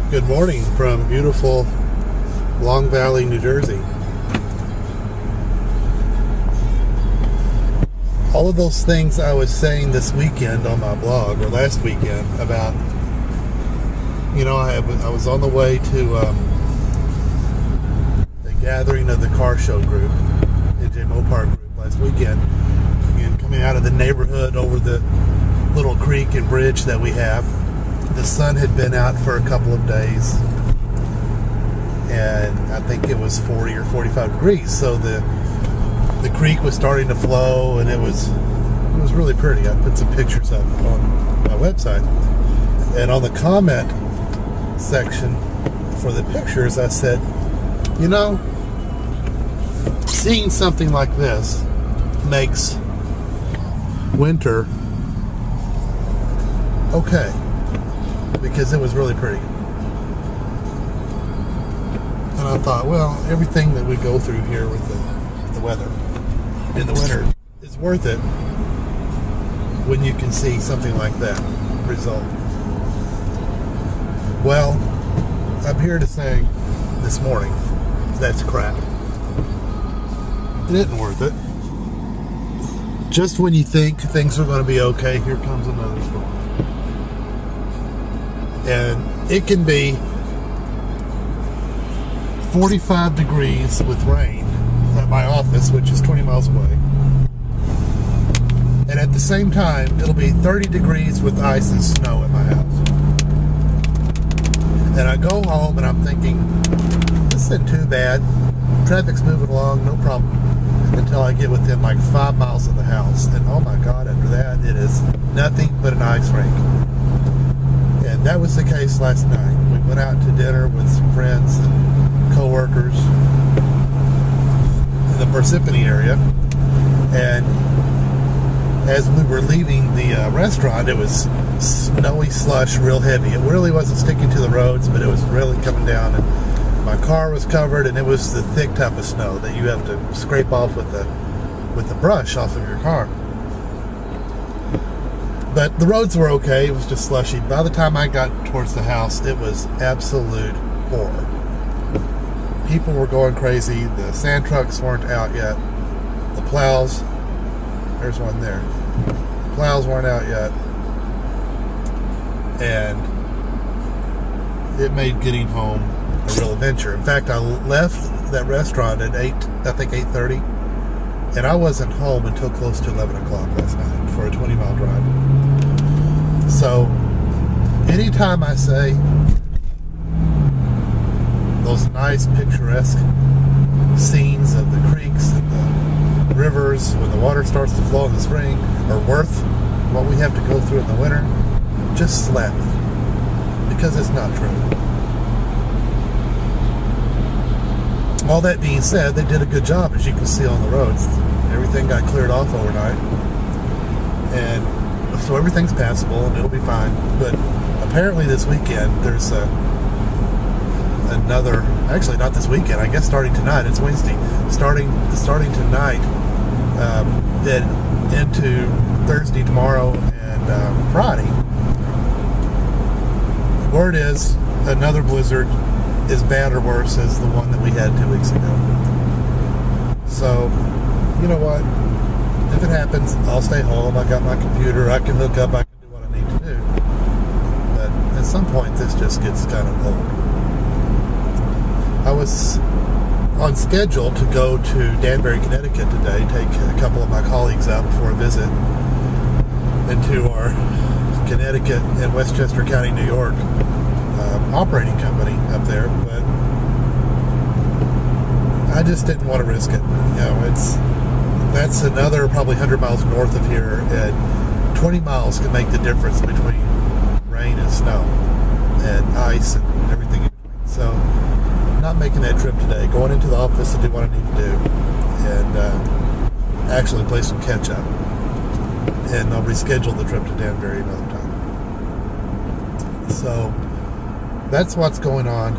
Good morning from beautiful Long Valley, New Jersey. All of those things I was saying this weekend on my blog, or last weekend, about, I was on the way to the gathering of the car show group, NJ Mopar group, last weekend, and coming out of the neighborhood over the little creek and bridge that we have. The sun had been out for a couple of days, and I think it was 40 or 45 degrees, so the creek was starting to flow, and it was really pretty. I put some pictures up on my website, and on the comment section for the pictures I said, seeing something like this makes winter okay, because it was really pretty. And I thought, well, everything that we go through here with the weather in the winter is worth it when you can see something like that result. Well, I'm here to say this morning, that's crap. It isn't worth it. Just when you think things are going to be okay, here comes another storm. And it can be 45 degrees with rain at my office, which is 20 miles away. And at the same time, it'll be 30 degrees with ice and snow at my house. And I go home and I'm thinking, this isn't too bad. Traffic's moving along, no problem. Until I get within like 5 miles of the house. And oh my God, after that, it is nothing but an ice rink. And that was the case last night. We went out to dinner with some friends and co-workers in the Parsippany area, and as we were leaving the restaurant, it was snowy slush, real heavy. It really wasn't sticking to the roads, but it was really coming down, and my car was covered, and it was the thick type of snow that you have to scrape off with the brush off of your car. But the roads were okay. It was just slushy. By the time I got towards the house, it was absolute horror. People were going crazy. The sand trucks weren't out yet. The plows, there's one there. The plows weren't out yet. And it made getting home a real adventure. In fact, I left that restaurant at 8:30, and I wasn't home until close to 11 o'clock last night for a 20-mile drive. So, anytime I say those nice picturesque scenes of the creeks and the rivers when the water starts to flow in the spring are worth what we have to go through in the winter, just slap me, because it's not true. All that being said, they did a good job, as you can see on the roads. Everything got cleared off overnight, and so everything's passable and it'll be fine. But apparently this weekend there's another, actually not this weekend, I guess starting tonight, it's Wednesday, starting tonight, then into Thursday, tomorrow, and Friday. Word is another blizzard as bad or worse as the one that we had 2 weeks ago. So, you know what? If it happens, I'll stay home. I got my computer. I can hook up. I can do what I need to do. But at some point, this just gets kind of old. I was on schedule to go to Danbury, Connecticut today, take a couple of my colleagues out for a visit into our Connecticut and Westchester County, New York operating company up there, but I just didn't want to risk it. That's another probably 100 miles north of here, and 20 miles can make the difference between rain and snow and ice and everything in between. So, not making that trip today. Going into the office to do what I need to do, and actually play some catch up. And I'll reschedule the trip to Danbury another time. So, that's what's going on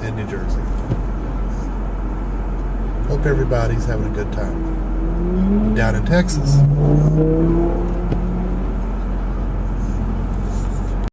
in New Jersey. Hope everybody's having a good time. Down in Texas,